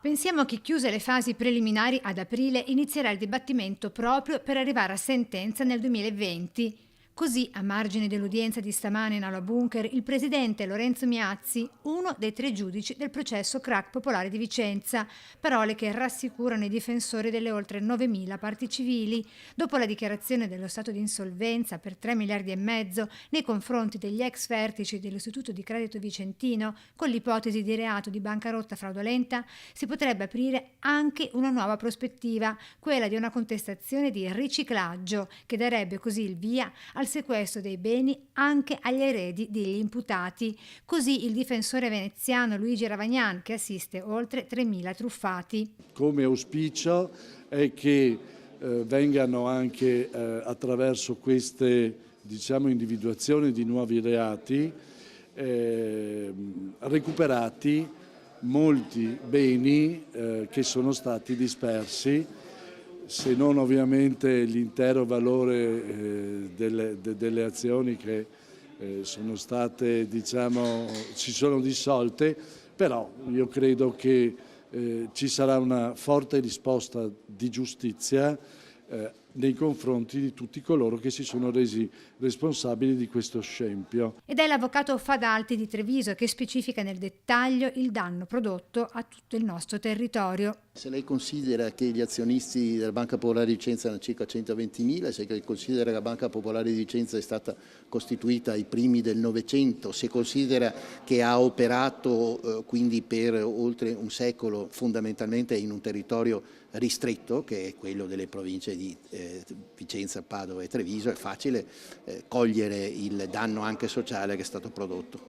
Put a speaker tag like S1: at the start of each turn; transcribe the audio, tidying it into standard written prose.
S1: Pensiamo che chiuse le fasi preliminari ad aprile inizierà il dibattimento proprio per arrivare a sentenza nel 2020. Così, a margine dell'udienza di stamane in Aula Bunker, il presidente Lorenzo Miazzi, uno dei 3 giudici del processo crack popolare di Vicenza, parole che rassicurano i difensori delle oltre 9.000 parti civili, dopo la dichiarazione dello stato di insolvenza per 3 miliardi e mezzo nei confronti degli ex vertici dell'Istituto di Credito Vicentino, con l'ipotesi di reato di bancarotta fraudolenta, si potrebbe aprire anche una nuova prospettiva, quella di una contestazione di riciclaggio, che darebbe così il via al sequestro dei beni anche agli eredi degli imputati. Così il difensore veneziano Luigi Ravagnan, che assiste oltre 3.000 truffati.
S2: Come auspicio è che vengano anche attraverso queste individuazioni di nuovi reati recuperati molti beni che sono stati dispersi, se non ovviamente l'intero valore delle azioni che sono state, si sono dissolte, però io credo che ci sarà una forte risposta di giustizia nei confronti di tutti coloro che si sono resi responsabili di questo scempio.
S1: Ed è l'avvocato Fadalti di Treviso che specifica nel dettaglio il danno prodotto a tutto il nostro territorio.
S3: Se lei considera che gli azionisti della Banca Popolare di Vicenza erano circa 120.000, se lei considera che la Banca Popolare di Vicenza è stata costituita ai primi del Novecento, se considera che ha operato quindi per oltre un secolo fondamentalmente in un territorio ristretto, che è quello delle province di Vicenza, Padova e Treviso, è facile cogliere il danno anche sociale che è stato prodotto.